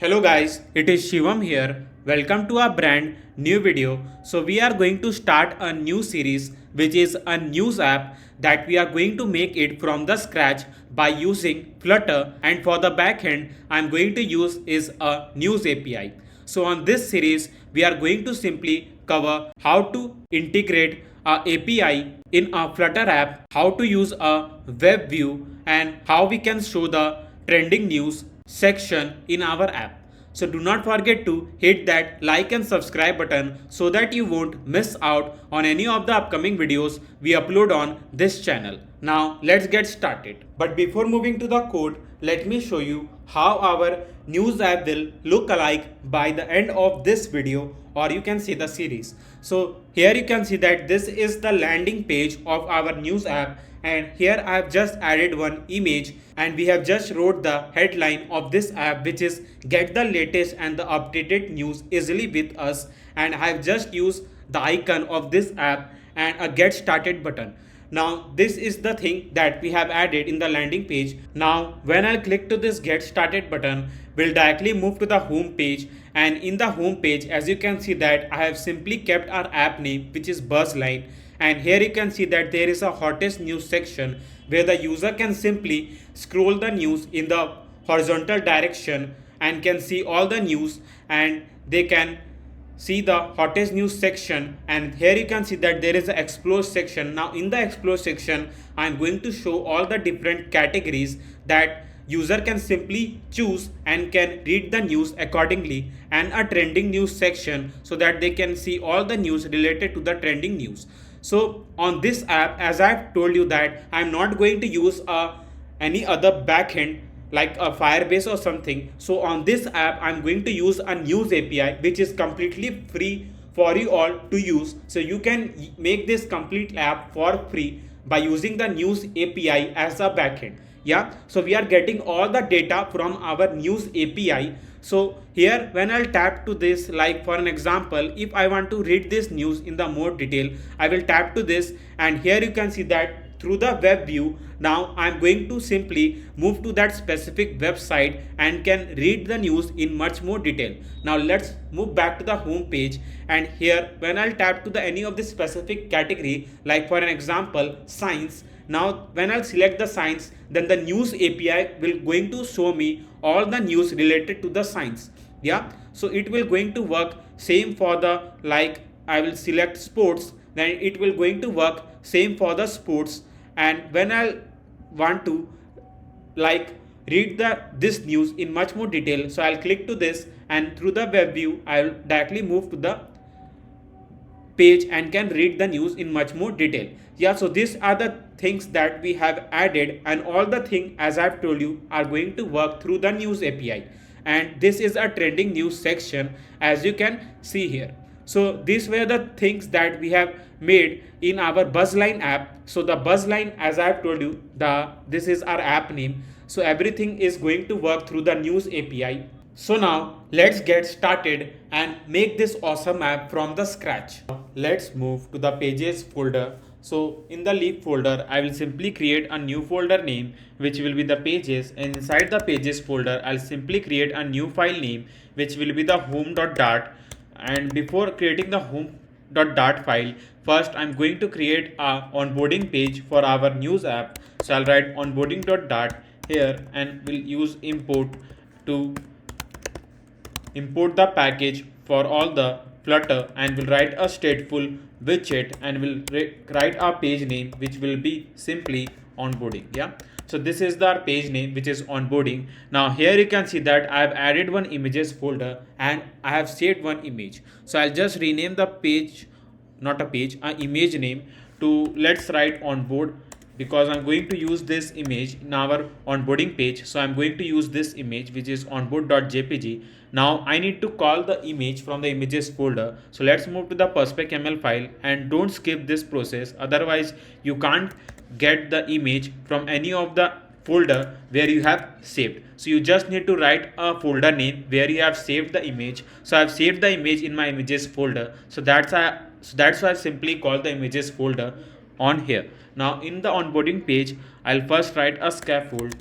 Hello guys, it is Shivam here. Welcome to our brand new video. So we are going to start a new series which is a news app that we are going to make it from the scratch by using Flutter, and for the backend I'm going to use is a news API. So on this series we are going to simply cover how to integrate a API in a Flutter app, how to use a WebView, and how we can show the trending news section in our app. So do not forget to hit that like and subscribe button so that you won't miss out on any of the upcoming videos we upload on this channel. Now let's get started. But before moving to the code, let me show you how our news app will look alike by the end of this video, or you can see the series. So here you can see that this is the landing page of our news app, and here I have just added one image and we have just wrote the headline of this app, which is get the latest and the updated news easily with us, and I have just used the icon of this app and a get started button. Now this is the thing that we have added in the landing page. Now when I click to this get started button, we'll directly move to the home page, and in the home page as you can see that I have simply kept our app name, which is Buzzline, and here you can see that there is a hottest news section where the user can simply scroll the news in the horizontal direction and can see all the news, and they can see the hottest news section. And here you can see that there is an explore section. Now in the explore section I'm going to show all the different categories that user can simply choose and can read the news accordingly, and a trending news section so that they can see all the news related to the trending news. So on this app, as I've told you that I'm not going to use any other backend like a firebase or something. So on this app I'm going to use a news API which is completely free for you all to use. So you can make this complete app for free by using the news API as a backend. Yeah, so we are getting all the data from our news API. So here when I'll tap to this, like for an example, if I want to read this news in the more detail, I will tap to this, and here you can see that through the web view, now I'm going to simply move to that specific website and can read the news in much more detail. Now let's move back to the home page, and here when I'll tap to the any of the specific category, like for an example science, now when I'll select the science, then the news API will going to show me all the news related to the science. Yeah, so it will going to work same for the, like I will select sports, then it will going to work same for the sports. And when I want to like read this news in much more detail, so I'll click to this, and through the web view I'll directly move to the page and can read the news in much more detail. Yeah, so these are the things that we have added, and all the thing as I've told you are going to work through the news API. And this is a trending news section as you can see here. So these were the things that we have made in our Buzzline app. So the Buzzline, as I've told you, this is our app name. So everything is going to work through the news API. So now let's get started and make this awesome app from the scratch. Let's move to the pages folder. So in the leaf folder, I will simply create a new folder name which will be the pages, and inside the pages folder I'll simply create a new file name which will be the home.dart. And before creating the home.dart file, first I'm going to create a onboarding page for our news app. So I'll write onboarding.dart here, and we'll use import to import the package for all the Flutter, and we'll write a stateful widget, and we'll write our page name which will be simply onboarding. Yeah, so this is the page name which is onboarding. Now here you can see that I have added one images folder and I have saved one image. So I'll just rename the page, not a page, an image name to, let's write onboard, because I'm going to use this image in our onboarding page. So I'm going to use this image which is onboard.jpg. Now I need to call the image from the images folder. So let's move to the perspec.ml file, and don't skip this process, otherwise you can't get the image from any of the folder where you have saved. So you just need to write a folder name where you have saved the image. So I've saved the image in my images folder. So that's why I simply call the images folder on here. Now in the onboarding page, I'll first write a scaffold,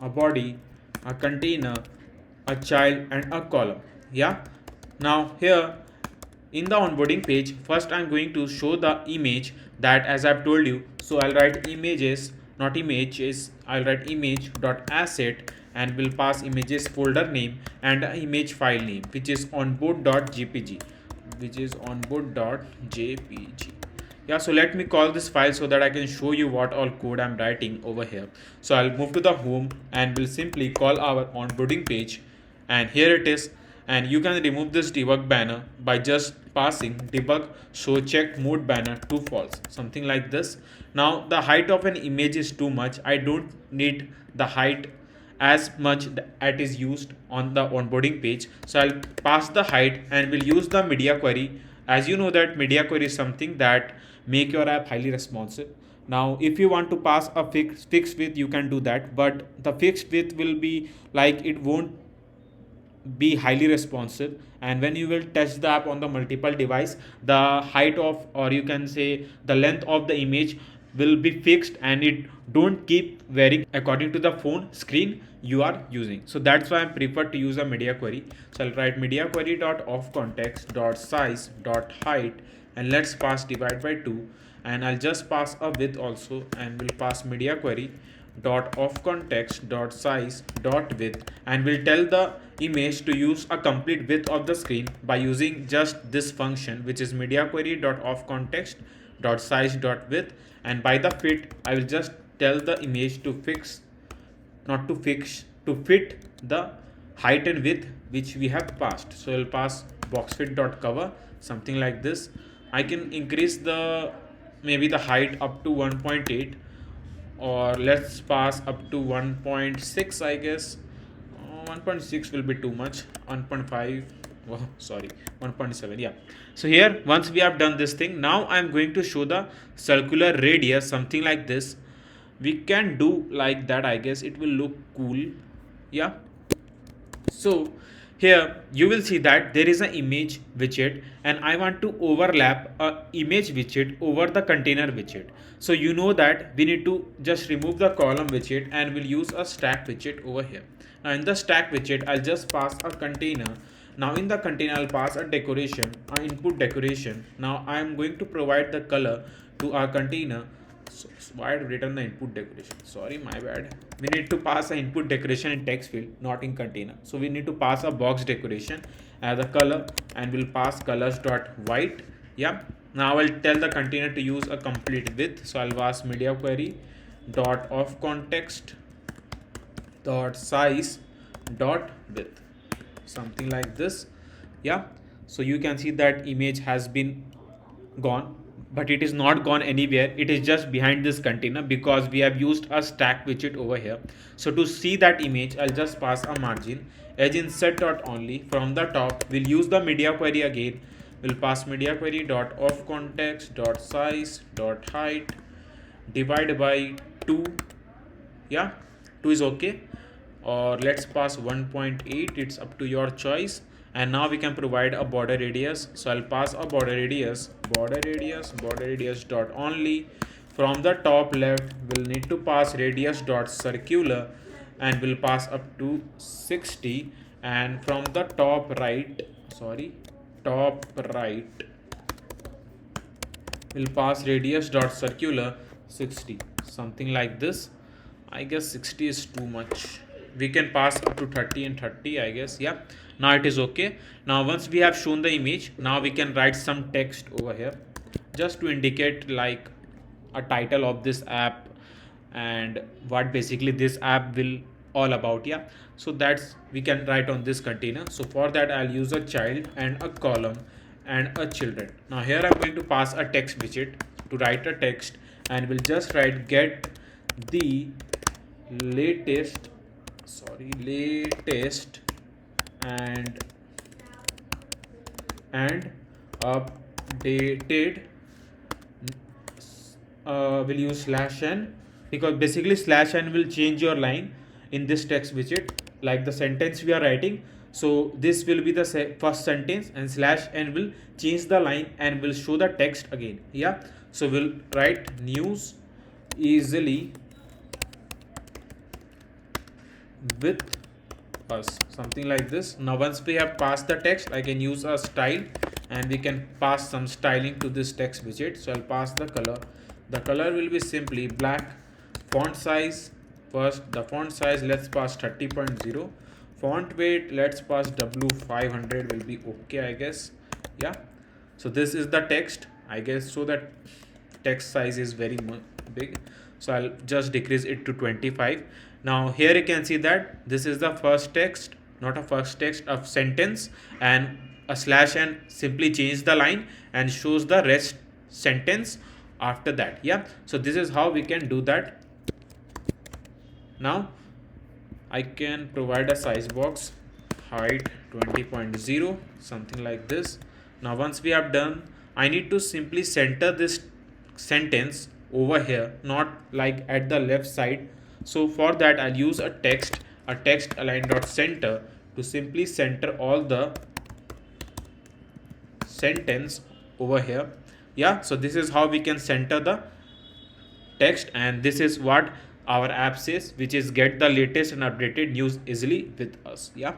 a body, a container, a child, and a column. Yeah. Now here in the onboarding page, first I'm going to show the image that as I've told you. So I'll write images, not images. I'll write image dot asset and will pass images folder name and a image file name, which is onboard.jpg, which is onboard.jpg. Yeah, so let me call this file so that I can show you what all code I'm writing over here. So I'll move to the home and will simply call our onboarding page, and here it is. And you can remove this debug banner by just passing debug show check mode banner to false, something like this. Now the height of an image is too much. I don't need the height as much that is used on the onboarding page, so I'll pass the height and will use the media query. As you know that media query is something that make your app highly responsive. Now if you want to pass a fixed width, you can do that, but the fixed width will be like it won't be highly responsive, and when you will test the app on the multiple device, the height of, or you can say the length of the image will be fixed and it don't keep varying according to the phone screen you are using. So that's why I prefer to use a media query. So I'll write media query dot of context dot size dot height, and let's pass divide by 2, and I'll just pass a width also, and will pass media query dot of context dot size dot width, and will tell the image to use a complete width of the screen by using just this function, which is media query dot of context dot size dot width. And by the fit, I will just tell the image to fix, not to fix, to fit the height and width which we have passed. So I'll pass boxfit dot cover, something like this. I can increase the maybe the height up to 1.8, or let's pass up to 1.6, I guess. 1.6 will be too much. 1.5, oh, sorry, 1.7. Yeah, so here once we have done this thing, now I'm going to show the circular radius, something like this. We can do like that, I guess it will look cool. Yeah, so here you will see that there is an image widget, and I want to overlap a image widget over the container widget. So you know that we need to just remove the column widget and we'll use a stack widget over here. Now in the stack widget, I'll just pass a container. Now in the container, I'll pass a decoration, an input decoration. Now I am going to provide the color to our container. So why I return the input decoration? Sorry, my bad. We need to pass an input decoration in text field, not in container. So we need to pass a box decoration as a color, and we'll pass colors dot white. Yeah. Now I'll tell the container to use a complete width. So I'll pass media query dot of context dot size dot width, something like this. Yeah. So you can see that image has been gone, but it is not gone anywhere. It is just behind this container because we have used a stack widget over here. So to see that image, I'll just pass a margin edge insert dot only. From the top, we'll use the media query again. We'll pass media query dot of context dot size dot height divide by 2. Yeah, 2 is okay, or let's pass 1.8. It's up to your choice. And now we can provide a border radius. So I'll pass a border radius dot only. From the top left, we'll need to pass radius dot circular, and we'll pass up to 60. And from the top right, we'll pass radius dot circular 60, something like this. I guess 60 is too much. We can pass up to 30 and 30, I guess. Yeah, now it is okay. Now once we have shown the image, now we can write some text over here just to indicate like a title of this app and what basically this app will all about. Yeah, so that's we can write on this container. So for that, I'll use a child and a column and a children. Now here I'm going to pass a text widget to write a text, and we'll just write get the latest and updated. We'll use slash n because basically slash n will change your line in this text widget, like the sentence we are writing. So this will be the first sentence, and slash n will change the line and will show the text again. Yeah, so we'll write news easily with us, something like this. Now once we have passed the text, I can use a style and we can pass some styling to this text widget. So I'll pass the color. The color will be simply black. Font size, first the font size, let's pass 30.0. Font weight, let's pass W500 will be okay, I guess. Yeah, so this is the text, I guess. So that text size is very big, so I'll just decrease it to 25. Now here you can see that this is the first text, not a first text of sentence, and a slash and simply change the line and shows the rest sentence after that. Yeah, so this is how we can do that. Now I can provide a size box, height 20.0, something like this. Now once we have done, I need to simply center this sentence over here, not like at the left side. So for that I'll use a text align dot center to simply center all the sentence over here. Yeah, so this is how we can center the text, and this is what our app says, which is get the latest and updated news easily with us. Yeah,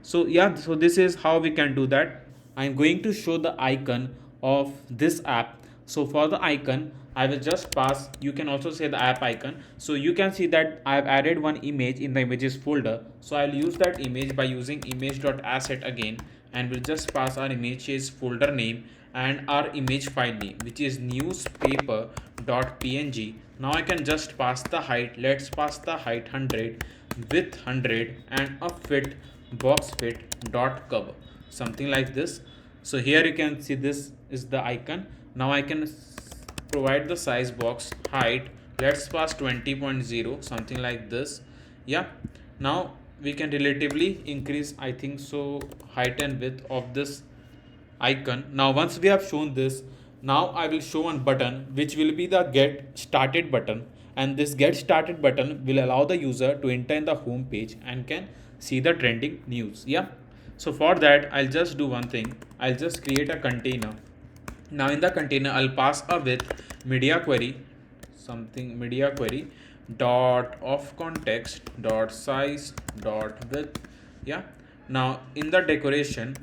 so yeah, so this is how we can do that. I'm going to show the icon of this app. So for the icon, I will just pass, you can also say the app icon. So you can see that I've added one image in the images folder. So I'll use that image by using image.asset again, and we'll just pass our images folder name and our image file name, which is newspaper.png. Now I can just pass the height. Let's pass the height 100, width 100, and a fit box fit dot cover, something like this. So here you can see this is the icon. Now I can provide the size box, height, let's pass 20.0, something like this. Yeah, now we can relatively increase, I think so, height and width of this icon. Now once we have shown this, now I will show one button which will be the get started button, and this get started button will allow the user to enter in the home page and can see the trending news. Yeah, so for that I'll just do one thing. I'll just create a container. Now in the container I'll pass a with media query, something media query dot of context dot size dot width. Yeah, now in the decoration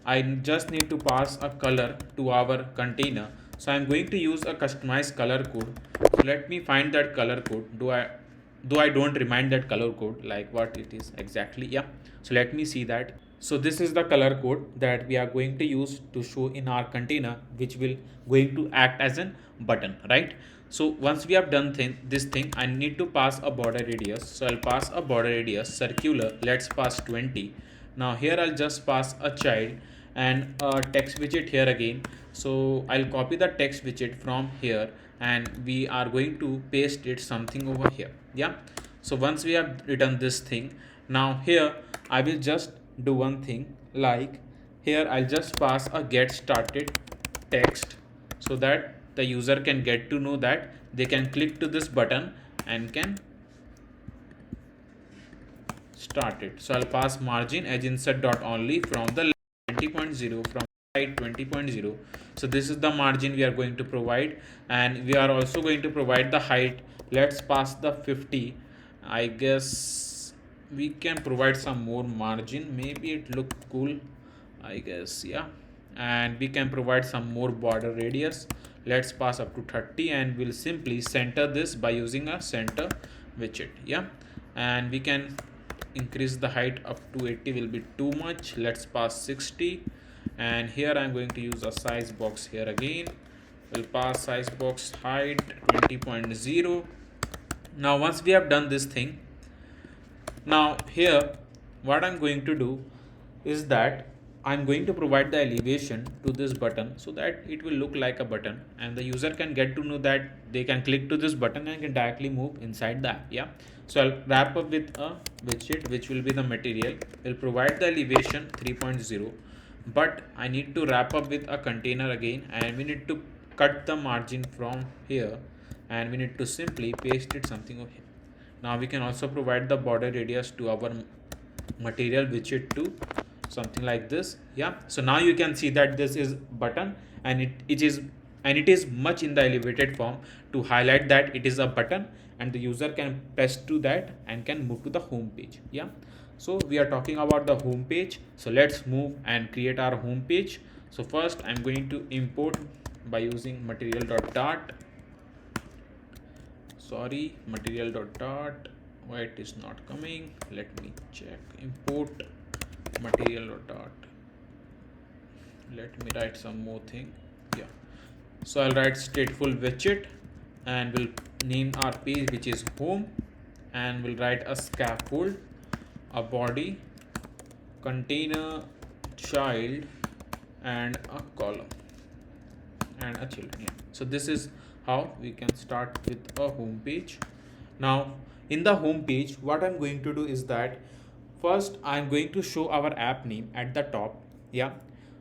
I just need to pass a color to our container. So I'm going to use a customized color code. So let me find that color code. Though I don't remind that color code like what it is exactly. Yeah, so let me see that. So this is the color code that we are going to use to show in our container, which will going to act as a button, right? So once we have done this thing, I need to pass a border radius. So I'll pass a border radius circular. Let's pass 20. Now here I'll just pass a child and a text widget here again. So I'll copy the text widget from here and we are going to paste it something over here. Yeah, so once we have written this thing, now here I will just do one thing, like here I'll just pass a get started text so that the user can get to know that they can click to this button and can start it. So I'll pass margin edge insert dot only from the 20.0 from height 20.0. So this is the margin we are going to provide, and we are also going to provide the height. Let's pass the 50. I guess we can provide some more margin, maybe it look cool, I guess. Yeah, and we can provide some more border radius. Let's pass up to 30 and we'll simply center this by using a center widget. Yeah, and we can increase the height up to 80 will be too much. Let's pass 60, and here I'm going to use a size box here again. We'll pass size box height 20.0. Now once we have done this thing, now here what I'm going to do is that I'm going to provide the elevation to this button so that it will look like a button and the user can get to know that they can click to this button and can directly move inside the app. Yeah, so I'll wrap up with a widget which will be the material. We'll provide the elevation 3.0, but I need to wrap up with a container again, and we need to cut the margin from here and we need to simply paste it something over here. Now we can also provide the border radius to our material widget too, something like this. Yeah, so now you can see that this is button and it is much in the elevated form to highlight that it is a button, and the user can press to that and can move to the home page. Yeah, So we are talking about the home page. So let's move and create our home page. So first I'm going to import by using material.dart. Sorry, material.dart. Why it is not coming? Let me check. Import material.dart. Let me write some more thing. Yeah. So I'll write stateful widget and we'll name our page which is home, and we'll write a scaffold, a body, container, child, and a column and a children. Yeah. So this is how we can start with a home page. Now in the home page, what I'm going to do is that first I'm going to show our app name at the top. Yeah.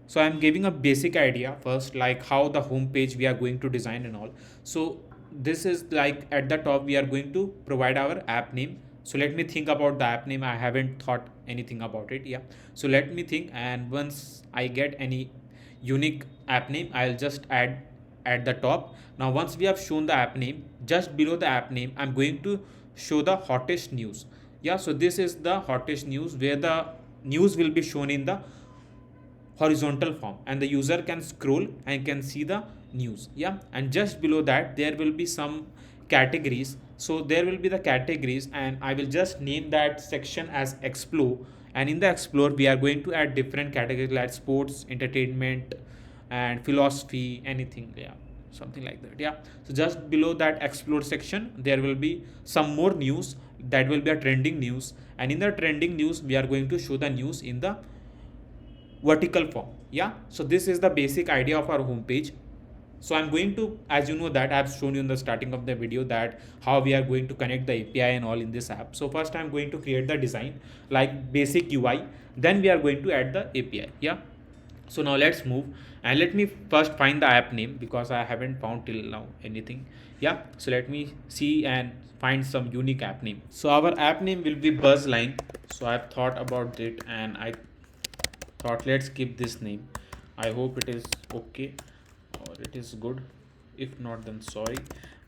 So I'm giving a basic idea first, like how the home page we are going to design and all. So this is like at the top we are going to provide our app name. So let me think about the app name. I haven't thought anything about it. Yeah. So let me think, and once I get any unique app name, I'll just add at the top. Now once we have shown the app name, just below the app name I'm going to show the hottest news. Yeah, so this is the hottest news where the news will be shown in the horizontal form and the user can scroll and can see the news. Yeah, and just below that there will be some categories. So there will be the categories and I will just name that section as explore, and in the explore we are going to add different categories like sports, entertainment, and philosophy, anything. Yeah, something like that. Yeah, so just below that explore section there will be some more news, that will be a trending news, and in the trending news we are going to show the news in the vertical form. Yeah, so this is the basic idea of our home page. So I'm going to, as you know that I've shown you in the starting of the video that how we are going to connect the API and all in this app. So first I'm going to create the design like basic UI, then we are going to add the API. Yeah, so now let's move and let me first find the app name because I haven't found till now anything. Yeah, so let me see and find some unique app name. So our app name will be Buzzline. So I've thought about it and I thought let's keep this name. I hope it is okay or it is good. If not, then sorry,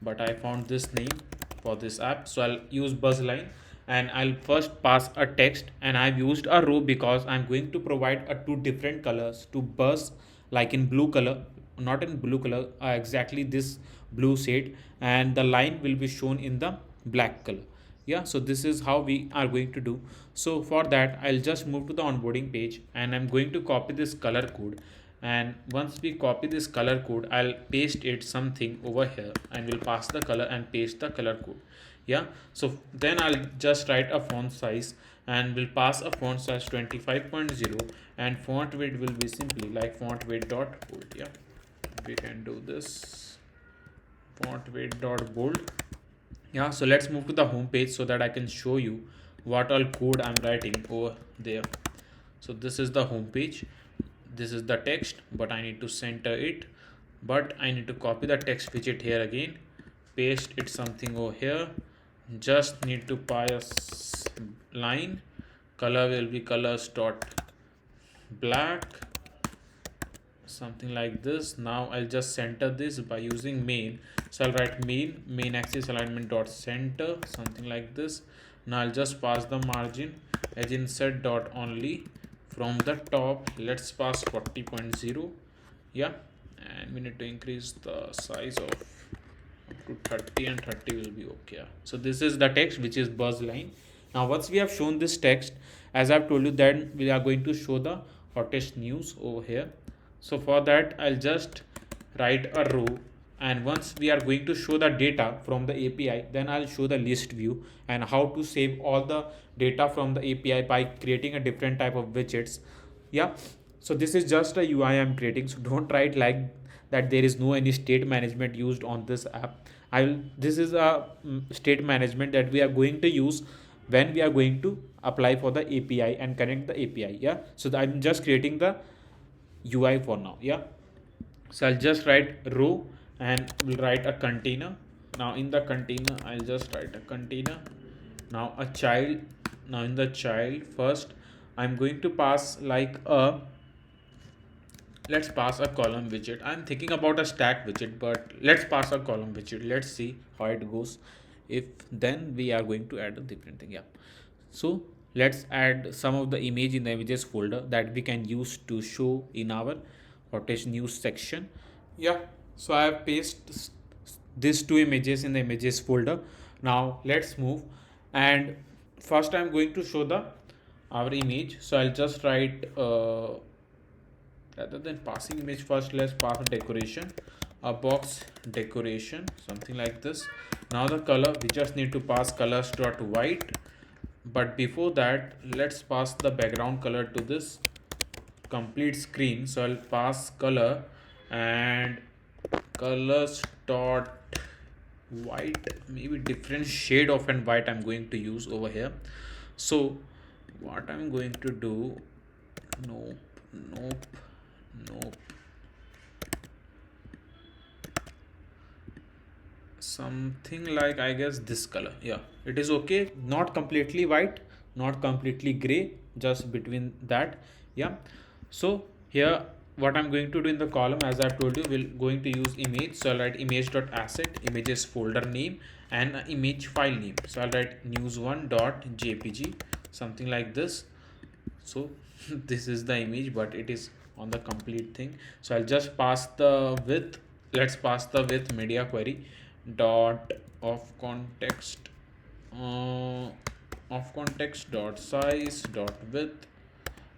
but I found this name for this app. So I'll use Buzzline and I'll first pass a text, and I've used a row because I'm going to provide a two different colors to buzz, like in blue color, not in blue color, exactly this blue shade, and the line will be shown in the black color. Yeah, so this is how we are going to do. So for that I'll just move to the onboarding page and I'm going to copy this color code, and once we copy this color code I'll paste it something over here and we'll pass the color and paste the color code. Yeah, so then I'll just write a font size and we'll pass a font size 25.0, and font weight will be simply like font weight dot bold. Yeah, we can do this, font weight dot bold. Yeah, so let's move to the home page so that I can show you what all code I'm writing over there. So this is the home page, this is the text, but I need to center it, but I need to copy the text widget here again, paste it something over here, just need to pass line, color will be colors dot black, something like this. Now I'll just center this by using main. So I'll write main axis alignment dot center, something like this. Now I'll just pass the margin as insert dot only from the top. Let's pass 40.0. Yeah, and we need to increase the size of up to 30, and 30 will be okay. So this is the text which is Buzzline. Now once we have shown this text, as I've told you, then we are going to show the hottest news over here. So for that I'll just write a row, and once we are going to show the data from the API, then I'll show the list view and how to save all the data from the API by creating a different type of widgets. Yeah, so this is just a UI I'm creating, so don't write like that there is no any state management used on this app. This is a state management that we are going to use when we are going to apply for the API and connect the API. Yeah, so I'm just creating the UI for now. Yeah, so I'll just write row and we'll write a container. Now in the container I'll just write a container. Now a child. Now in the child first I'm going to pass like a, let's pass a column widget. I'm thinking about a stack widget, but let's pass a column widget. Let's see how it goes. If then we are going to add a different thing. Yeah, so let's add some of the image in the images folder that we can use to show in our Authentication news section. Yeah, so I have pasted these two images in the images folder. Now let's move, and first I'm going to show the our image. So I'll just write rather than passing image, first let's pass a decoration, a box decoration, something like this. Now the color, we just need to pass colors dot white, but before that let's pass the background color to this complete screen. So I'll pass color and colors dot white, maybe different shade of and white I'm going to use over here. So what I'm going to do, nope, nope, nope, something like, I guess, this color. Yeah, it is okay, not completely white, not completely gray, just between that. Yeah, so here what I'm going to do in the column, as I've told you, we're going to use image. So I'll write image.asset, images folder name, and an image file name. So I'll write news1.jpg, something like this. So this is the image, but it is on the complete thing. So I'll just pass the width. Let's pass the width media query dot of context dot size dot width.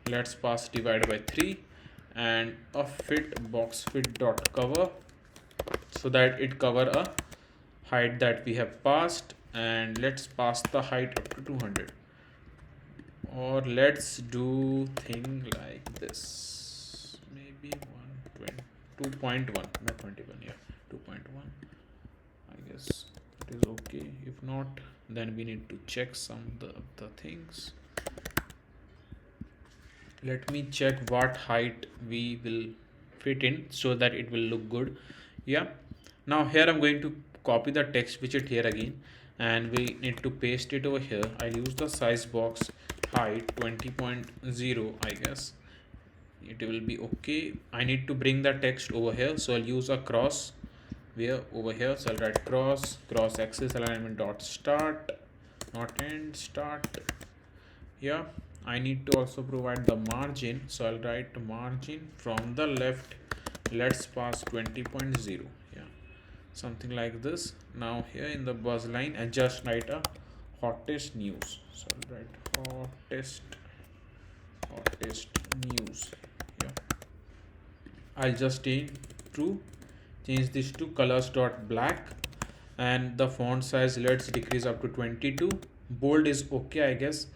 Let's pass divide by 3, and a fit box fit dot cover, so that it cover a height that we have passed, and let's pass the height up to 200, or let's do thing like this, maybe 120, 2.1, not 21, yeah, 2.1. I guess it is okay. If not, then we need to check some the things. Let me check what height we will fit in so that it will look good. Yeah, now here I'm going to copy the text widget here again, and we need to paste it over here. I'll use the size box height 20.0, I guess it will be okay. I need to bring the text over here, so I'll use a cross where over here. So I'll write cross axis alignment dot start, not end, start. Yeah, I need to also provide the margin, so I'll write margin from the left, let's pass 20.0. yeah, something like this. Now here in the buzz line, I just write a hottest news. So I'll write hottest news. Yeah, I'll just change this to colors dot black, and the font size, let's decrease up to 22. Bold is okay, I guess,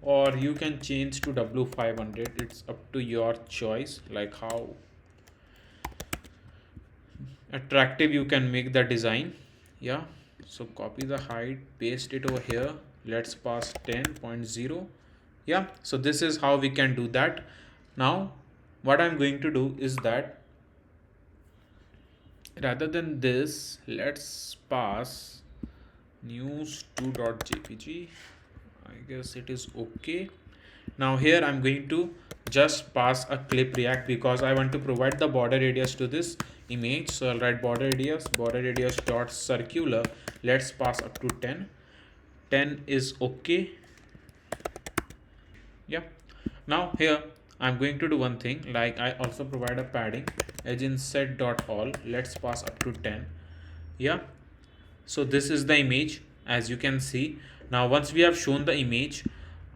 or you can change to W500. It's up to your choice, like how attractive you can make the design. Yeah, so copy the height, paste it over here, let's pass 10.0. yeah, so this is how we can do that. Now what I'm going to do is that rather than this, let's pass news2.jpg. I guess it is okay. Now here I'm going to just pass a clip react, because I want to provide the border radius to this image. So I'll write border radius dot circular, let's pass up to 10. 10 is okay. Yeah, now here I'm going to do one thing, like I also provide a padding edge inset dot all, let's pass up to 10. Yeah, so this is the image, as you can see. Now once we have shown the image,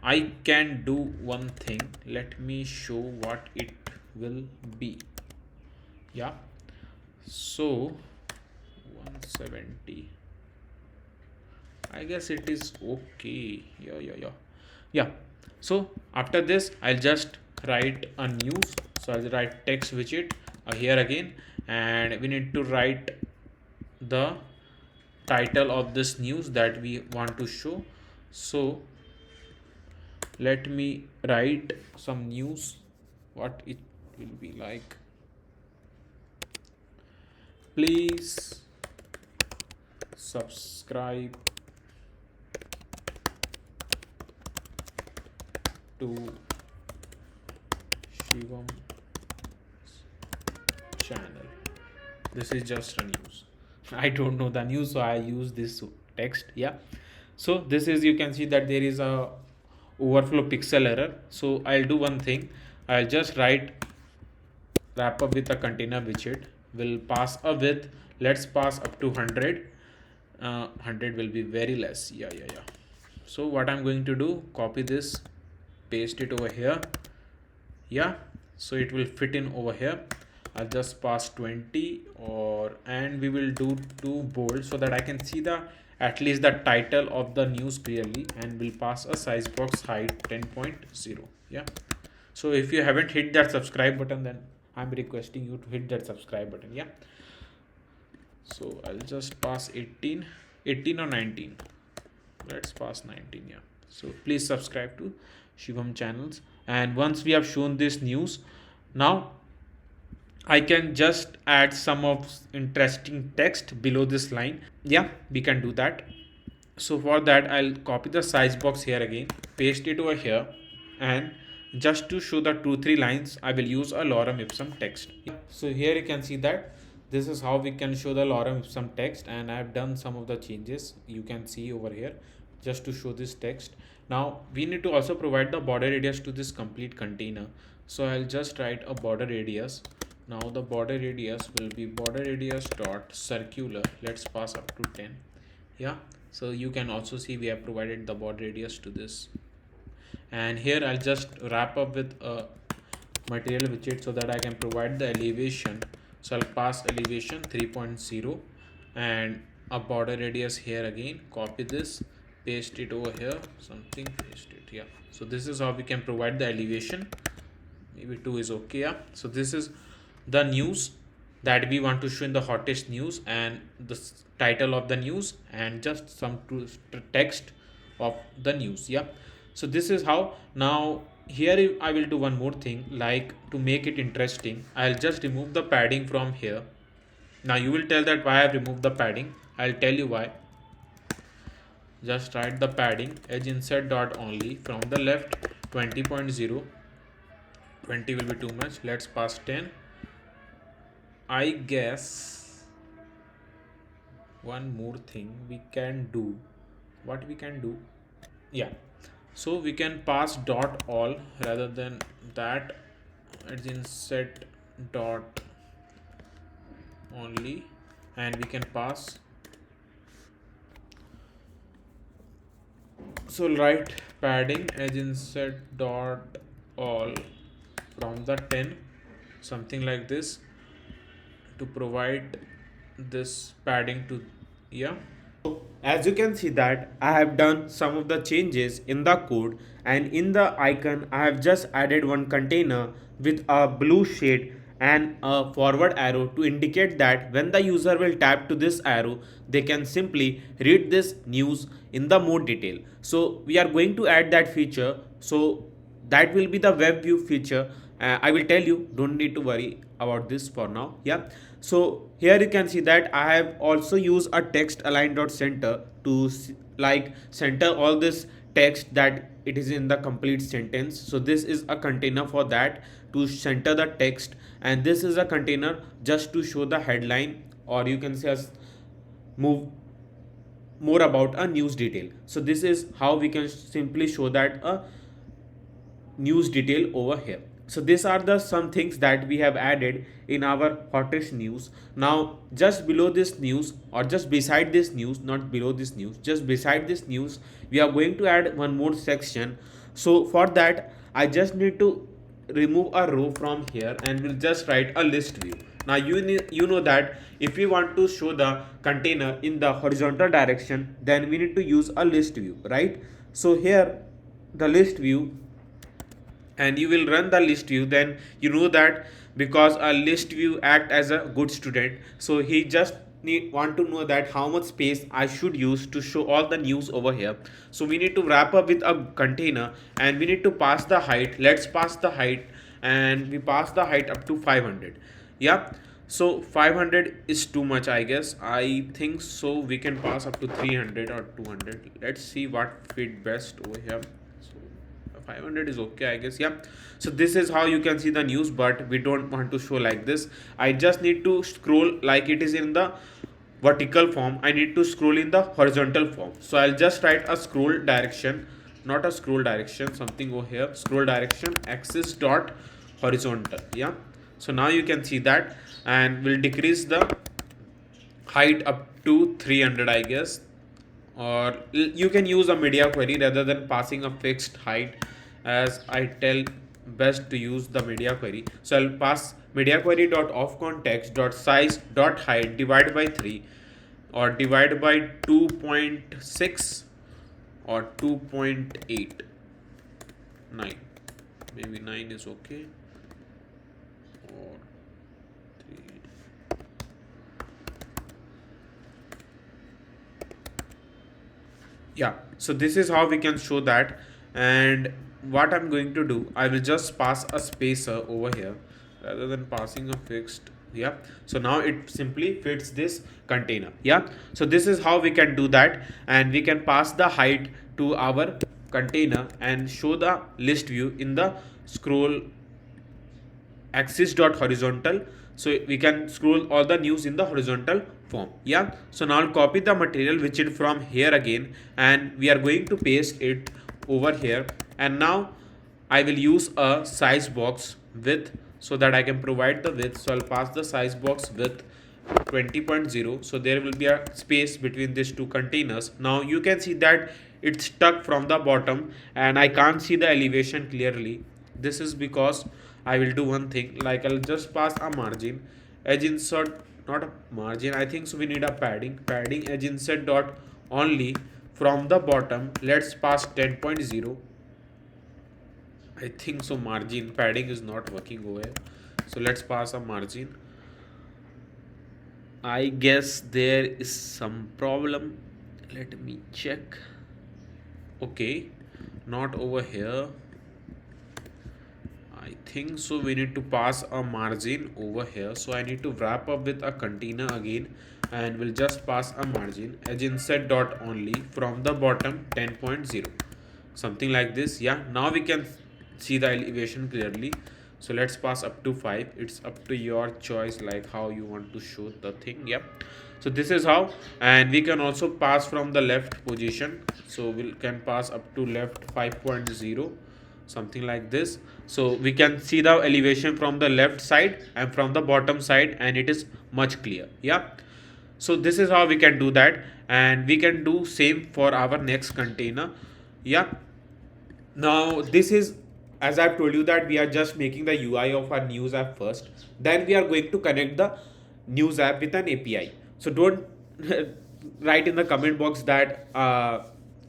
I can do one thing. Let me show what it will be. Yeah, so 170, I guess it is okay. Yeah, so after this I'll just write a news. So I'll write text widget here again, and we need to write the title of this news that we want to show. So let me write some news, what it will be like. Please subscribe to Shivam channel. This is just a news. I don't know the news, so I use this text. Yeah, so this is, you can see that there is a overflow pixel error. So I'll do one thing. I'll just wrap up with a container widget. Will pass a width. Let's pass up to 100. 100 will be very less. Yeah. So what I'm going to do, copy this, paste it over here. Yeah, so it will fit in over here. I'll just pass 20, and we will do 2 bold so that I can see the at least the title of the news clearly, and we'll pass a size box height 10.0. Yeah, so if you haven't hit that subscribe button, then I'm requesting you to hit that subscribe button. Yeah, so I'll just pass 18 or 19. Let's pass 19. Yeah, so please subscribe to Shivam channels. And once we have shown this news, now I can just add some of interesting text below this line. Yeah, we can do that. So for that, I'll copy the size box here again, paste it over here, and just to show the 2-3 lines, I will use a lorem ipsum text. So here you can see that this is how we can show the lorem ipsum text, and I have done some of the changes you can see over here just to show this text. Now we need to also provide the border radius to this complete container. So I'll just write a border radius. Now the border radius will be border radius dot circular. Let's pass up to 10. Yeah, so you can also see we have provided the border radius to this, and here I'll just wrap up with a material widget so that I can provide the elevation. So I'll pass elevation 3.0 and a border radius here again. Copy this, paste it over here, something, paste it. Yeah, so this is how we can provide the elevation. Maybe 2 is okay. Yeah, so this is the news that we want to show in the hottest news, and the title of the news, and just some text of the news. Yeah, so this is how. Now here I will do one more thing, like to make it interesting, I'll just remove the padding from here. Now you will tell that why I've removed the padding. I'll tell you why. Just write the padding edge insert dot only from the left 20.0. 20 will be too much. Let's pass 10. I guess one more thing we can do. What we can do? Yeah, so we can pass dot all rather than that. Edge insert dot only, and we can pass. So write padding edge insert dot all from the 10, something like this, to provide this padding to. Yeah, as you can see that I have done some of the changes in the code, and in the icon I have just added one container with a blue shade and a forward arrow to indicate that when the user will tap to this arrow, they can simply read this news in the more detail. So we are going to add that feature. So that will be the WebView feature. I will tell you, don't need to worry about this for now. Yeah, so here you can see that I have also used a text align dot center to like center all this text that it is in the complete sentence. So this is a container for that, to center the text, and this is a container just to show the headline, or you can say as move more about a news detail. So this is how we can simply show that a news detail over here. So these are the some things that we have added in our hottest news. Now just below this news, or just beside this news, not below this news, just beside this news, we are going to add one more section. So for that I just need to remove a row from here, and we'll just write a list view. Now you know that if we want to show the container in the horizontal direction, then we need to use a list view, right? So here the list view, and you will run the list view, then you know that because a list view act as a good student, so he just want to know that how much space I should use to show all the news over here. So we need to wrap up with a container, and we need to pass the height. Let's pass the height, and we pass the height up to 500. Yeah, so 500 is too much, I guess. I think so we can pass up to 300 or 200. Let's see what fit best over here. 500 is okay, I guess. Yeah, so this is how you can see the news, but we don't want to show like this. I just need to scroll like it is in the vertical form. I need to scroll in the horizontal form. So I'll just write a scroll direction not a scroll direction, something over here, scroll direction axis dot horizontal. Yeah, so now you can see that, and we'll decrease the height up to 300, I guess. Or you can use a media query rather than passing a fixed height, as I tell best to use the media query. So I'll pass media query dot of context dot size dot height divide by 3, or divide by 2.6, or 2.89, maybe 9 is okay, or 3. Yeah, so this is how we can show that. And what I'm going to do, I will just pass a spacer over here rather than passing a fixed. Yeah, so now it simply fits this container. Yeah, so this is how we can do that, and we can pass the height to our container and show the list view in the scroll axis dot horizontal, so we can scroll all the news in the horizontal form. Yeah, so now I'll copy the material which is from here again, and we are going to paste it over here. And now I will use a size box width so that I can provide the width. So I'll pass the size box width 20.0, so there will be a space between these two containers. Now you can see that it's stuck from the bottom and I can't see the elevation clearly. This is because I will do one thing, like I'll just pass a margin edge insert, not a margin, I think so we need a padding edge insert dot only from the bottom. Let's pass 10.0. I think so margin padding is not working over here, so let's pass a margin. I guess there is some problem. Let me check. Okay, not over here. I think so we need to pass a margin over here. So I need to wrap up with a container again, and we'll just pass a margin edge insert dot only from the bottom 10.0, something like this. Yeah, now we can see the elevation clearly. So let's pass up to 5. It's up to your choice, like how you want to show the thing. Yep, so this is how. And we can also pass from the left position, so we can pass up to left 5.0, something like this. So we can see the elevation from the left side and from the bottom side, and it is much clear. Yeah, so this is how we can do that, and we can do same for our next container. Yeah, now this is, as I've told you, that we are just making the UI of our news app first, then we are going to connect the news app with an API. So don't write in the comment box that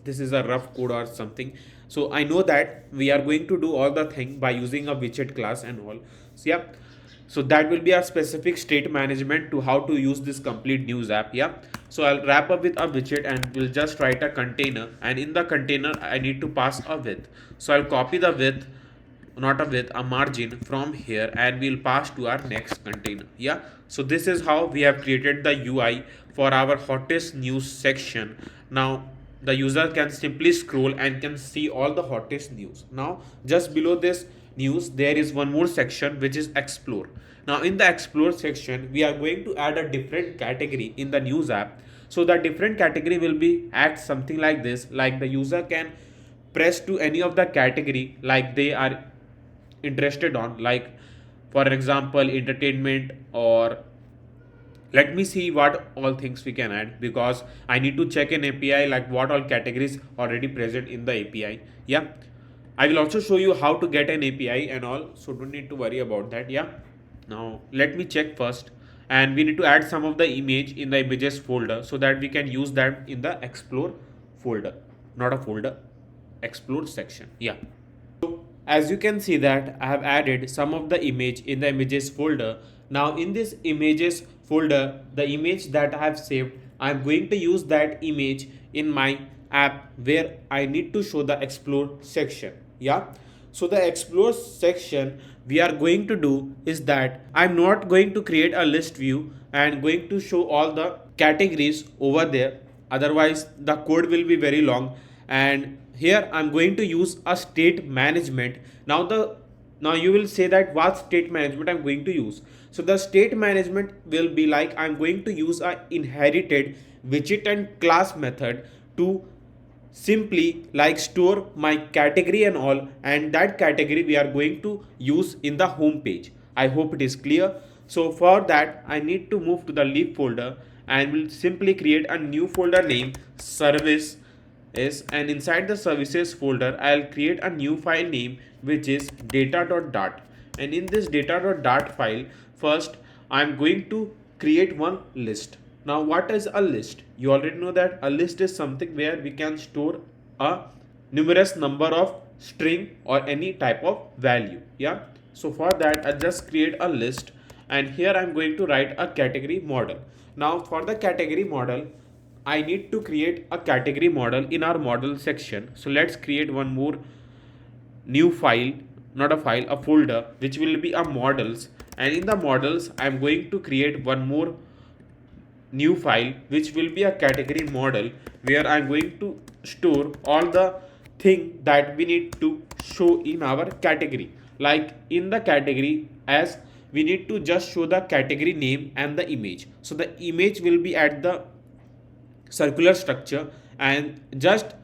this is a rough code or something. So I know that we are going to do all the thing by using a widget class and all. So yeah, so that will be a specific state management to how to use this complete news app. Yeah, so I'll wrap up with a widget and we'll just write a container, and in the container I need to pass a width. So I'll copy the width, not a width, a margin from here, and we'll pass to our next container. Yeah, so this is how we have created the UI for our hottest news section. Now the user can simply scroll and can see all the hottest news. Now just below this news there is one more section which is explore. Now in the explore section we are going to add a different category in the news app. So the different category will be act something like this, like the user can press to any of the category like they are interested on, like for example entertainment, or let me see what all things we can add, because I need to check an API like what all categories already present in the API. Yeah, I will also show you how to get an API and all, so don't need to worry about that. Yeah, now let me check first, and we need to add some of the image in the images folder so that we can use that in the explore folder, not a folder, explore section. Yeah, as you can see that I have added some of the image in the images folder. Now in this images folder, the image that I have saved, I am going to use that image in my app where I need to show the explore section. Yeah, so the explore section we are going to do is that I'm not going to create a list view and going to show all the categories over there, otherwise the code will be very long. And here I'm going to use a state management. Now you will say that what state management I'm going to use. So the state management will be like I'm going to use a inherited widget and class method to simply like store my category and all, and that category we are going to use in the home page. I hope it is clear. So for that I need to move to the lib folder and will simply create a new folder name service is, and inside the services folder I'll create a new file name which is data.dart. And in this data.dart file, first I'm going to create one list. Now what is a list? You already know that a list is something where we can store a numerous number of string or any type of value. Yeah, so for that I just create a list, and here I'm going to write a category model. Now for the category model I need to create a category model in our model section. So let's create one more new file, not a file, a folder, which will be a models. And in the models I'm going to create one more new file which will be a category model, where I'm going to store all the thing that we need to show in our category. Like in the category, as we need to just show the category name and the image. So the image will be at the circular structure, and just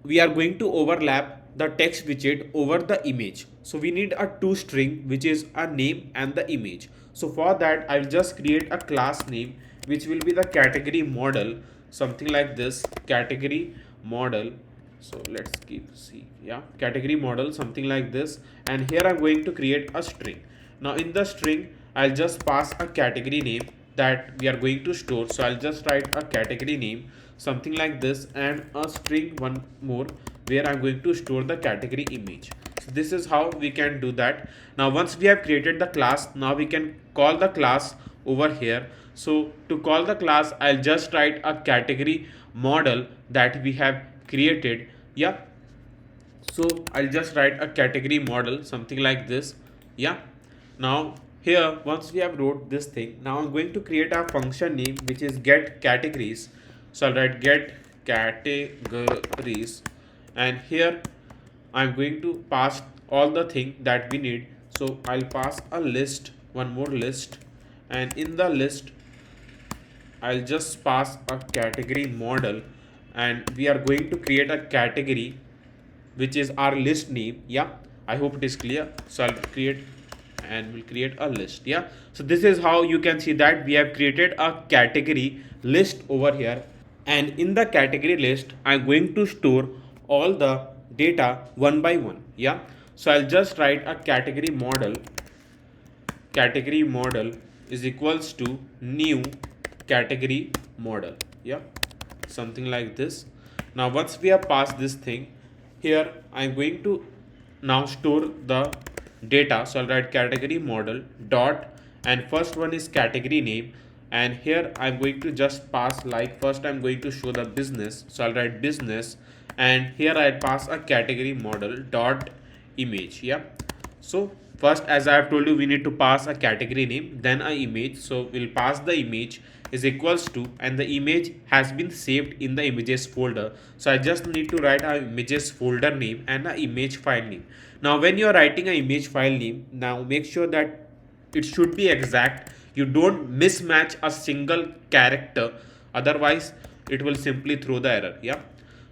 we are going to overlap the text widget over the image. So we need a two string which is a name and the image. So for that I'll just create a class name which will be the category model, something like this, category model. So let's keep see, yeah, category model, something like this. And here I'm going to create a string. Now in the string I'll just pass a category name that we are going to store. So I'll just write a category name, something like this, and a string one more where I'm going to store the category image. So this is how we can do that. Now once we have created the class, now we can call the class over here. So to call the class I'll just write a category model that we have created. Yeah, so I'll just write a category model, something like this. Yeah, now here once we have wrote this thing, now I'm going to create a function name which is get categories. So I'll write get categories, and here I'm going to pass all the thing that we need. So I'll pass a list, one more list, and in the list I'll just pass a category model, and we are going to create a category which is our list name. Yeah, I hope it is clear. So I'll create and we'll create a list. Yeah, so this is how you can see that we have created a category list over here, and in the category list I'm going to store all the data one by one. Yeah, so I'll just write a category model is equals to new category model. Yeah, something like this. Now once we have passed this thing, here I'm going to now store the data. So I'll write category model dot, and first one is category name, and here I'm going to just pass, like first I'm going to show the business. So I'll write business, and here I'll pass a category model dot image. Yeah, so first, as I have told you, we need to pass a category name, then a image. So we'll pass the image is equals to, and the image has been saved in the images folder. So I just need to write a images folder name and a image file name. Now when you are writing an image file name, now make sure that it should be exact. You don't mismatch a single character, otherwise it will simply throw the error. Yeah,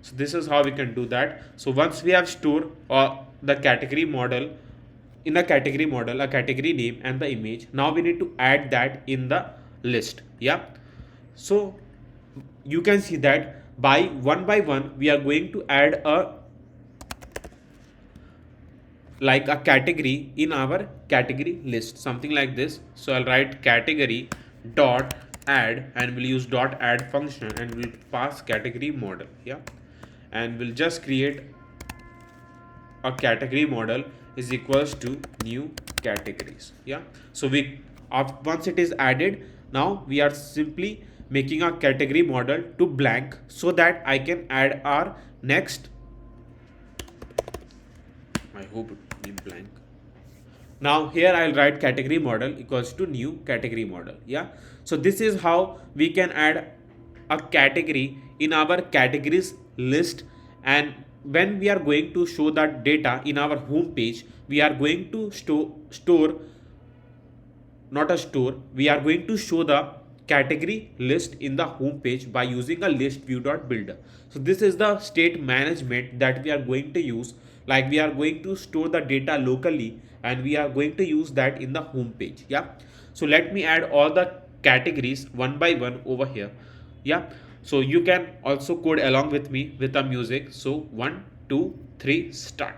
so this is how we can do that. So once we have stored the category model, in a category model, a category name and the image, now we need to add that in the list. Yeah, so you can see that by one we are going to add a like a category in our category list, something like this. So I'll write category dot add, and we'll use dot add function, and we'll pass category model. Yeah, and we'll just create a category model is equals to new categories. Yeah, so we once it is added, now we are simply making a category model to blank so that I can add our next, I hope it be blank. Now here I'll write category model equals to new category model. Yeah, so this is how we can add a category in our categories list, and when we are going to show that data in our home page, we are going to store not a store, we are going to show the category list in the home page by using a list view.builder. So this is the state management that we are going to use. Like we are going to store the data locally and we are going to use that in the home page. Yeah. So let me add all the categories one by one over here. Yeah. So you can also code along with me with the music. So 1, 2, 3, start.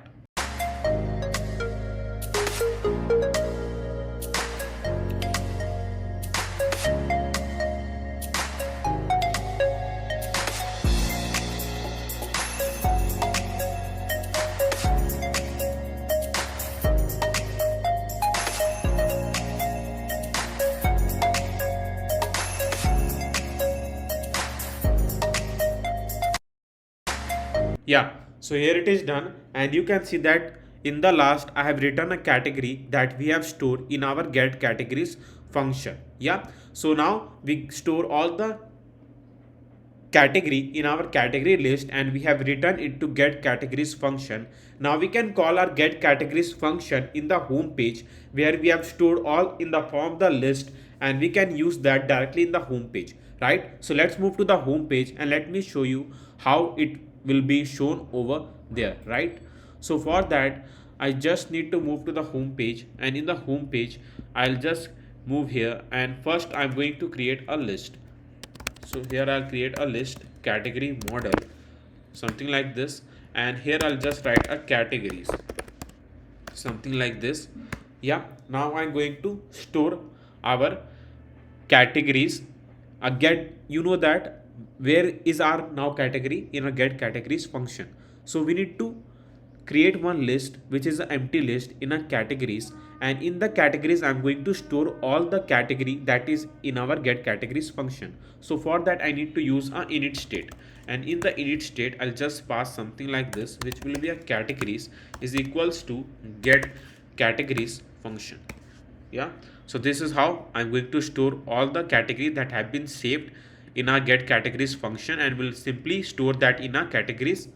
Yeah, so here it is done, and you can see that in the last I have written a category that we have stored in our get categories function. Yeah, so now we store all the category in our category list and we have written it to get categories function. Now we can call our get categories function in the home page where we have stored all in the form of the list, and we can use that directly in the home page, right? So let's move to the home page and let me show you how it will be shown over there, right? So for that I just need to move to the home page, and in the home page I'll just move here, and first I'm going to create a list. So here I'll create a list category model, something like this, and here I'll just write a categories, something like this. Yeah, now I'm going to store our categories. Get, you know that where is our now category in a get categories function. So we need to create one list which is an empty list in a categories, and in the categories I'm going to store all the category that is in our get categories function. So for that I need to use a init state, and in the init state I'll just pass something like this, which will be a categories is equals to get categories function. Yeah, so this is how I'm going to store all the category that have been saved in our get categories function, and will simply store that in our categories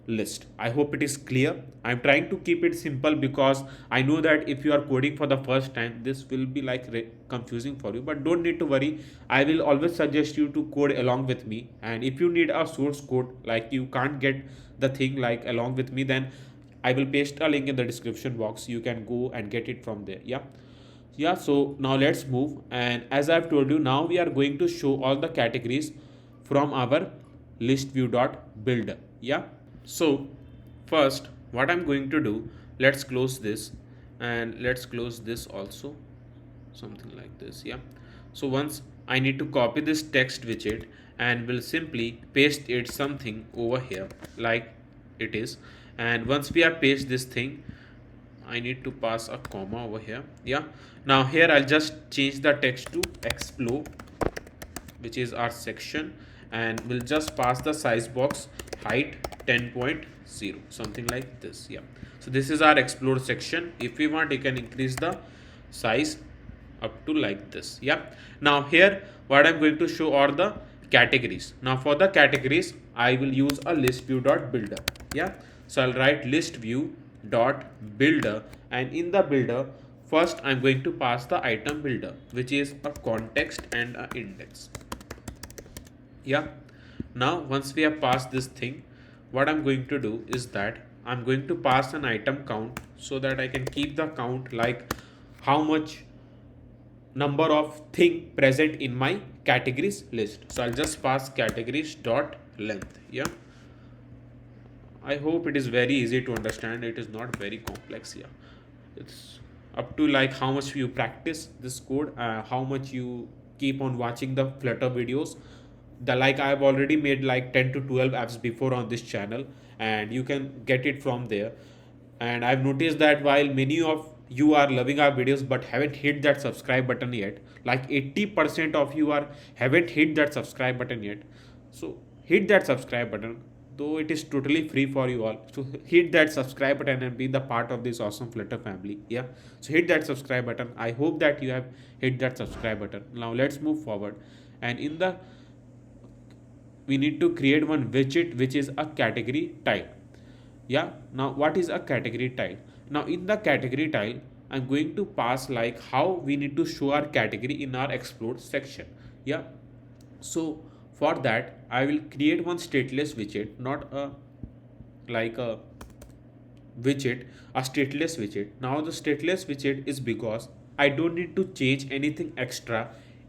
list. I hope it is clear. I'm trying to keep it simple because I know that if you are coding for the first time this will be like confusing for you, but don't need to worry. I will always suggest you to code along with me, and if you need a source code, like you can't get the thing like along with me, then I will paste a link in the description box. You can go and get it from there. Yeah, so now let's move, and as I've told you, now we are going to show all the categories from our list view dot builder. Yeah, so first what I'm going to do, let's close this and let's close this also, something like this. Yeah, so once I need to copy this text widget and will simply paste it something over here like it is, and once we have paste this thing I need to pass a comma over here. Yeah, now here I'll just change the text to explore, which is our section, and we'll just pass the size box height 10.0, something like this. Yeah, so this is our explore section. If we want, you can increase the size up to like this. Yeah, now here what I'm going to show are the categories. Now for the categories I will use a list view dot builder. Yeah, so I'll write list view dot builder, and in the builder first I'm going to pass the item builder, which is a context and an index. Yeah, now once we have passed this thing, what I'm going to do is that I'm going to pass an item count so that I can keep the count like how much number of thing present in my categories list. So I'll just pass categories dot length. Yeah, I hope it is very easy to understand. It is not very complex. Yeah, it's up to like how much you practice this code, how much you keep on watching the Flutter videos. The like I've already made like 10 to 12 apps before on this channel, and you can get it from there. And I've noticed that while many of you are loving our videos but haven't hit that subscribe button yet, like 80% of you are haven't hit that subscribe button yet. So hit that subscribe button, though it is totally free for you all. So hit that subscribe button and be the part of this awesome Flutter family. Yeah, so hit that subscribe button. I hope that you have hit that subscribe button. Now let's move forward, and in the we need to create one widget which is a category type. Yeah, now what is a category tile? Now in the category tile I'm going to pass like how we need to show our category in our explore section. Yeah, so for that I will create one stateless widget, not a like a widget, a stateless widget. Now the stateless widget is because I don't need to change anything extra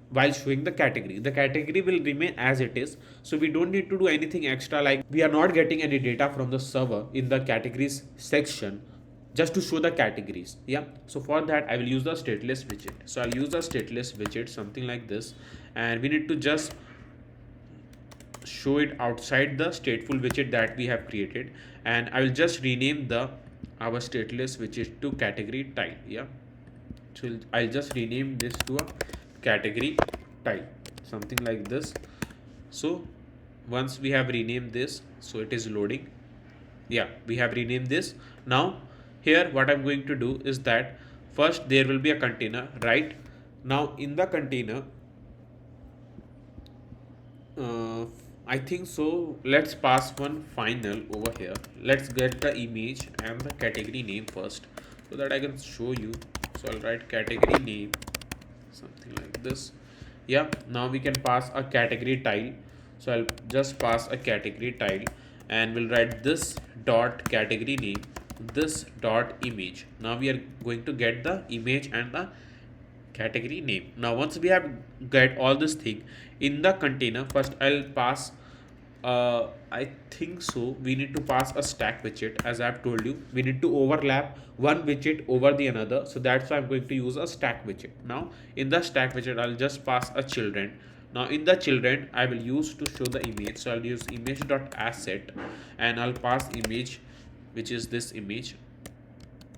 while showing the category. The category will remain as it is, so we don't need to do anything extra, like we are not getting any data from the server in the categories section just to show the categories. Yeah, so for that I will use the stateless widget. So I'll use the stateless widget, something like this, and we need to just show it outside the stateful widget that we have created, and I will just rename the our stateless widget to category tile. Yeah, so I'll just rename this to a category tile, something like this. So once we have renamed this, so it is loading. Yeah, we have renamed this. Now here what I'm going to do is that first there will be a container, right? Now in the container, uh, I think so. Let's pass one final over here. Let's get the image and the category name first so that I can show you. So I'll write category name, something like this. Yeah, now we can pass a category tile. So I'll just pass a category tile and we'll write this dot category name, this dot image. Now we are going to get the image and the category name. Now once we have get all this thing in the container, first I'll pass I think so we need to pass a stack widget. As I have told you, we need to overlap one widget over the another, so that's why I'm going to use a stack widget. Now in the stack widget I'll just pass a children. Now in the children I will use to show the image, so I'll use image.asset and I'll pass image, which is this image.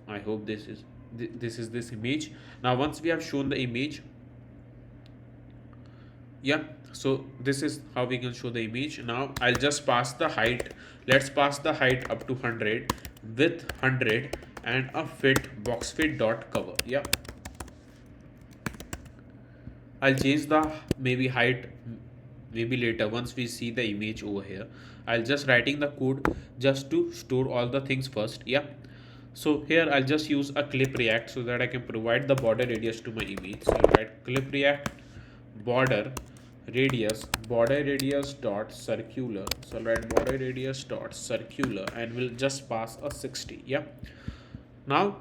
I hope this is this image. Now once we have shown the image, yeah, so this is how we can show the image. Now I'll just pass the height. Let's pass the height up to 100, width 100, and a fit box fit dot cover. Yeah, I'll change the maybe height maybe later once we see the image over here. I'll just writing the code just to store all the things first. Yeah, so here I'll just use a clip react so that I can provide the border radius to my image. So I'll write clip react border radius dot circular. So I'll write border radius dot circular and we'll just pass a 60. Yeah, now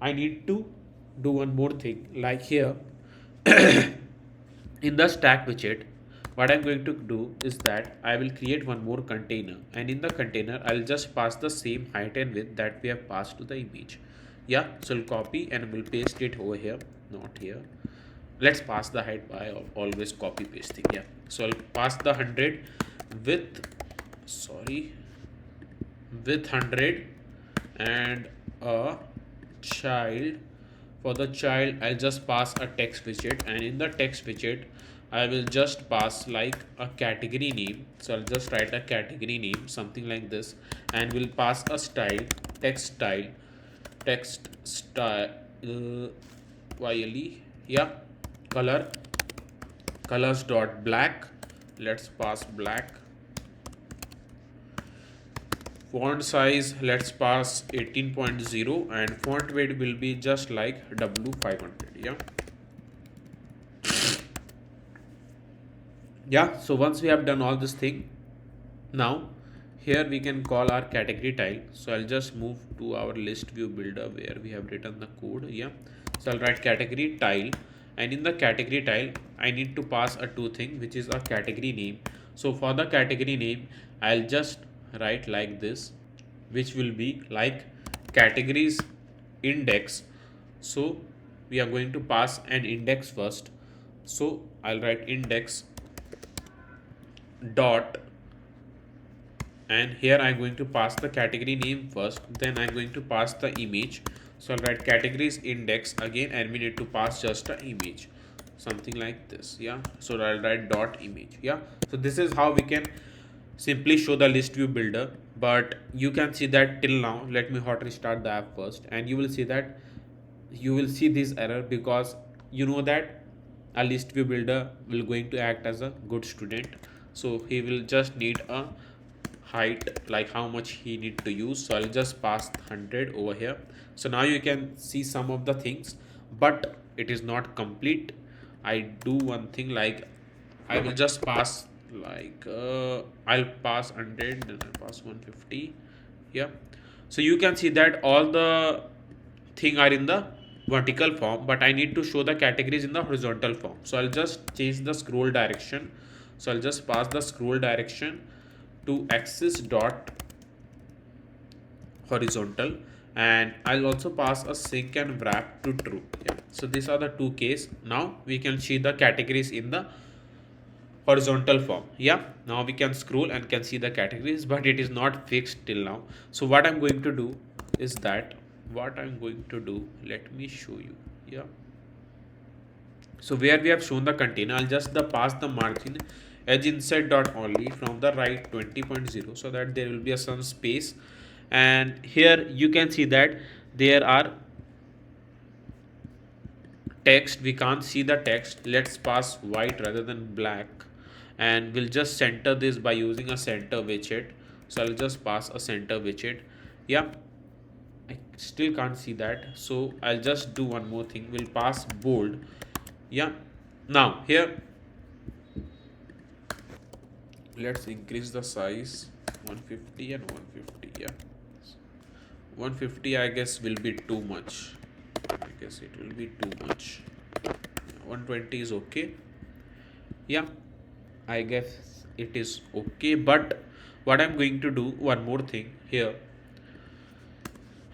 I need to do one more thing, like here in the stack widget. What I'm going to do is that I will create one more container, and in the container I'll just pass the same height and width that we have passed to the image. Yeah, so I'll copy and we'll paste it over here, not here. Let's pass the height by always copy pasting. Yeah, so I'll pass the 100 with with 100 and a child. For the child I'll just pass a text widget, and in the text widget I will just pass like a category name. So I'll just write a category name, something like this, and we'll pass a style, text style YLE. Yeah, colors dot black. Let's pass black. Font size, let's pass 18.0, and font weight will be just like W500. Yeah, so once we have done all this thing, now here we can call our category tile. So I'll just move to our list view builder where we have written the code. Yeah, so I'll write category tile, and in the category tile I need to pass a two thing, which is a category name. So for the category name I'll just write like this, which will be like categories index. So we are going to pass an index first. So I'll write index dot, and here I'm going to pass the category name first, then I'm going to pass the image. So I'll write categories index again, and we need to pass just an image, something like this. Yeah, so I'll write dot image. Yeah, so this is how we can simply show the list view builder. But you can see that till now, let me hot restart the app first, and you will see that you will see this error, because you know that a list view builder will going to act as a good student, so he will just need a height, like how much he need to use. So I'll just pass 100 over here. So now you can see some of the things, but it is not complete. I do one thing, like I will just pass like I'll pass 100, then I'll pass 150. Yeah. So you can see that all the thing are in the vertical form, but I need to show the categories in the horizontal form. So I'll just change the scroll direction. So I'll just pass the scroll direction to axis dot horizontal, and I'll also pass a sync and wrap to true. Yeah. So these are the two case. Now we can see the categories in the horizontal form. Yeah, now we can scroll and can see the categories, but it is not fixed till now. So what I'm going to do is that let me show you. Yeah, so where we have shown the container, I'll just pass the margin edge inside dot only from the right 20.0, so that there will be some space. And here you can see that there are text. We can't see the text. Let's pass white rather than black, and we'll just center this by using a center widget. So I'll just pass a center widget. Yeah, I still can't see that, so I'll just do one more thing. We'll pass bold. Yeah, now here let's increase the size 150 and 150. Yeah, 150 I guess will be too much. I guess it will be too much. 120 is okay. Yeah, I guess it is okay. But what I'm going to do, one more thing here,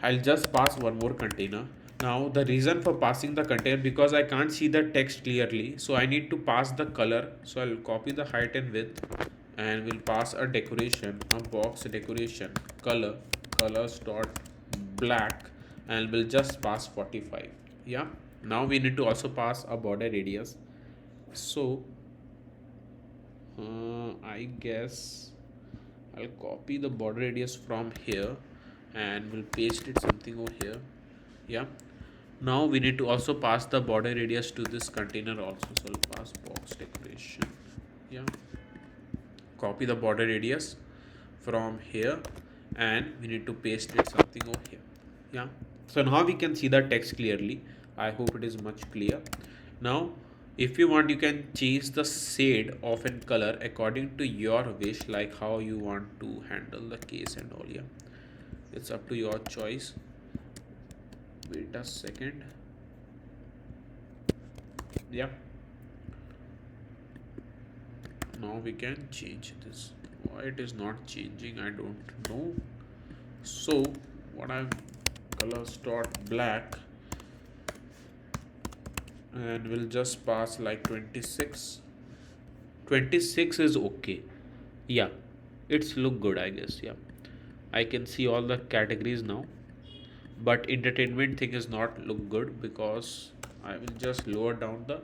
I'll just pass one more container. Now the reason for passing the container, because I can't see the text clearly, so I need to pass the color. So I'll copy the height and width, and we'll pass a decoration, a box decoration, colors dot black, and we'll just pass 45. Yeah, now we need to also pass a border radius. So I guess I'll copy the border radius from here, and we'll paste it something over here. Yeah, now we need to also pass the border radius to this container also. So I'll pass box decoration. Yeah, copy the border radius from here, and we need to paste it something over here. Yeah, so now we can see the text clearly. I hope it is much clear. Now if you want, you can change the shade of an color according to your wish, like how you want to handle the case and all. Yeah, it's up to your choice. Wait a second. Yeah, now we can change this. Why it is not changing, I don't know. So what I'm colors dot black, and we'll just pass like 26. 26 is okay. Yeah, it's look good, I guess. Yeah, I can see all the categories now, but entertainment thing is not look good, because I will just lower down the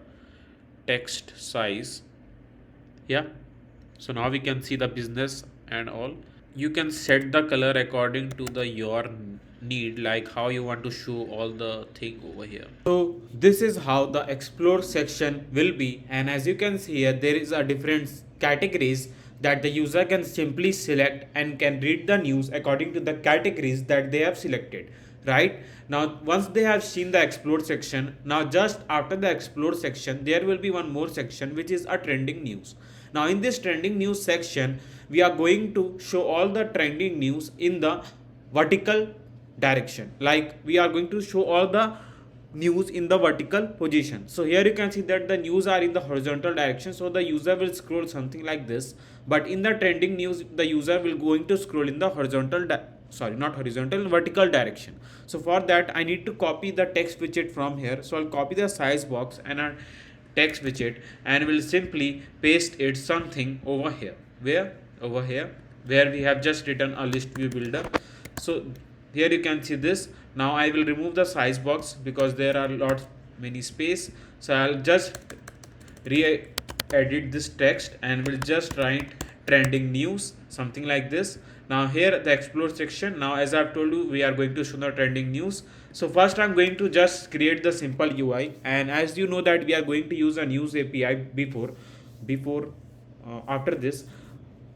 text size. Yeah, so now we can see the business and all. You can set the color according to the your need, like how you want to show all the thing over here. So this is how the explore section will be, and as you can see here, there is a different categories that the user can simply select and can read the news according to the categories that they have selected. Right now, once they have seen the explore section, now just after the explore section there will be one more section which is a trending news. Now in this trending news section, we are going to show all the trending news in the vertical direction, like we are going to show all the news in the vertical position. So here you can see that the news are in the horizontal direction, so the user will scroll something like this. But in the trending news, the user will going to scroll in the horizontal not horizontal, vertical direction. So for that I need to copy the text widget from here. So I'll copy the size box and a text widget, and will simply paste it something over here. Where? Over here, where we have just written a list view builder. So here you can see this. Now I will remove the size box because there are lots many space. So I'll just re-edit this text and will just write trending news, something like this. Now here the explore section. Now as I've told you, we are going to show the trending news. So first I'm going to just create the simple UI, and as you know that we are going to use a news API before after this.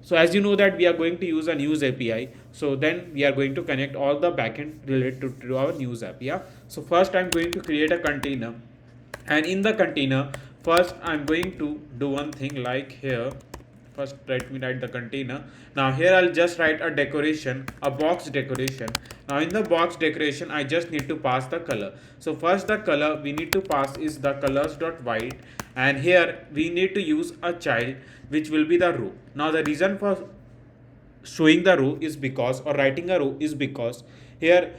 So as you know that we are going to use a news API, so then we are going to connect all the backend related to our news app. Yeah, so first I'm going to create a container, and in the container first I'm going to do one thing like here. First let me write the container. Now here I'll just write a decoration, a box decoration. Now in the box decoration I just need to pass the color. So first the color we need to pass is the colors.white, and here we need to use a child which will be the row. Now the reason for showing the row is because, or writing a row is because, here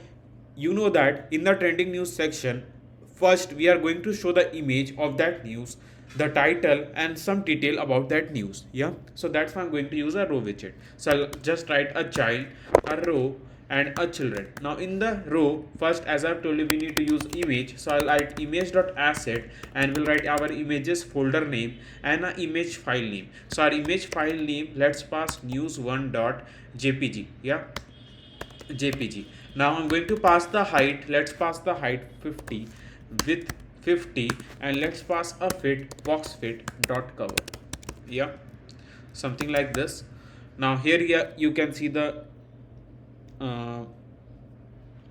you know that in the trending news section, first we are going to show the image of that news, the title and some detail about that news. Yeah, so that's why I'm going to use a row widget. So I'll just write a child, a row and a children. Now in the row, first as I've told you, we need to use image. So I'll write image.asset and we'll write our images folder name and an image file name. So our image file name, let's pass news1.jpg. Yeah, jpg. Now I'm going to pass the height. Let's pass the height 50, width 50, and let's pass a fit box fit dot cover. Yeah, something like this. Now here you can see the uh,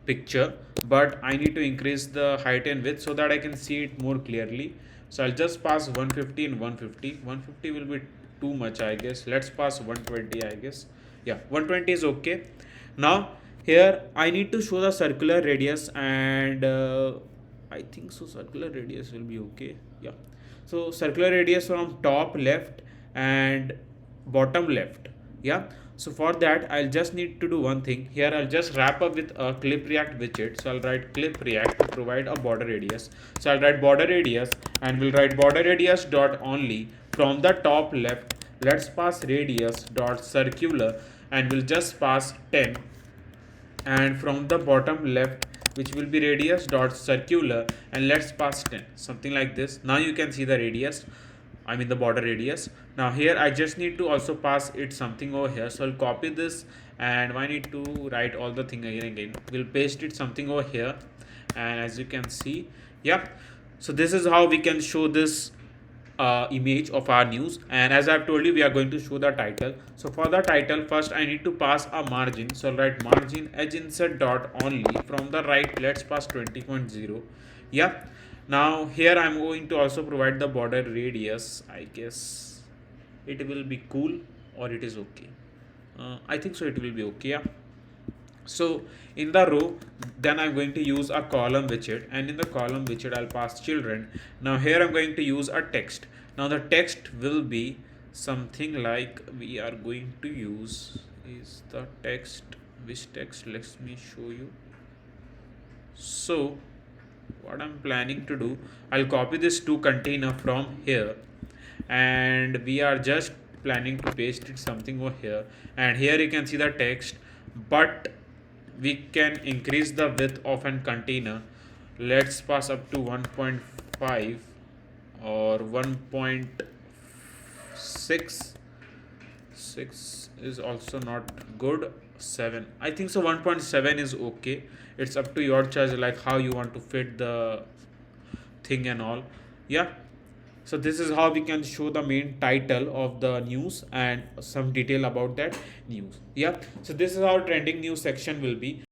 picture, but I need to increase the height and width so that I can see it more clearly. So I'll just pass 150 and 150. 150 will be too much, I guess. Let's pass 120, I guess. Yeah, 120 is okay. Now here I need to show the circular radius, and I think so circular radius will be okay. Yeah, so circular radius from top left and bottom left. Yeah, so for that I'll just need to do one thing. Here I'll just wrap up with a clip react widget. So I'll write clip react to provide a border radius. So I'll write border radius and we'll write border radius dot only from the top left. Let's pass radius dot circular and we'll just pass 10, and from the bottom left, which will be radius dot circular, and let's pass 10, something like this. Now you can see the radius, I mean the border radius. Now here I just need to also pass it something over here. So I'll copy this and I need to write all the thing again. We'll paste it something over here, and as you can see, yeah, so this is how we can show this image of our news. And as I've told you, we are going to show the title. So for the title, first I need to pass a margin. So I'll write margin edge insert dot only from the right. Let's pass 20.0. Yeah, now here I'm going to also provide the border radius. I guess it will be cool, or it is okay. I think so it will be okay. Yeah, so in the row, then I'm going to use a column widget, and in the column widget I'll pass children. Now here I'm going to use a text. Now the text will be something like, we are going to use is the text, which text, let me show you. So what I'm planning to do, I'll copy this to container from here, and we are just planning to paste it something over here. And here you can see the text, but we can increase the width of an container. Let's pass up to 1.5 or 1.6. 6 is also not good. 7, I think so 1.7 is okay. It's up to your choice, like how you want to fit the thing and all. Yeah, so this is how we can show the main title of the news and some detail about that news. Yeah, so this is how trending news section will be.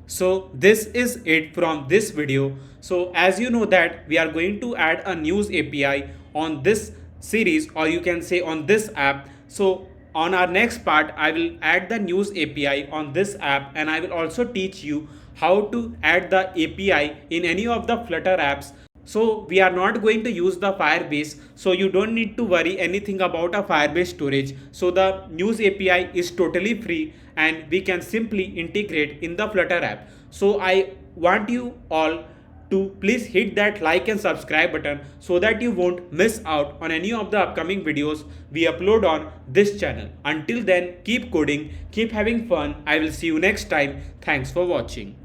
So this is it from this video. So as you know that we are going to add a news API on this series, or you can say on this app. So on our next part, I will add the news API on this app, and I will also teach you how to add the API in any of the Flutter apps. So we are not going to use the firebase, so you don't need to worry anything about a firebase storage. So the news API is totally free and we can simply integrate in the Flutter app. So I want you all to please hit that like and subscribe button so that you won't miss out on any of the upcoming videos we upload on this channel. Until then, keep coding, keep having fun. I will see you next time. Thanks for watching.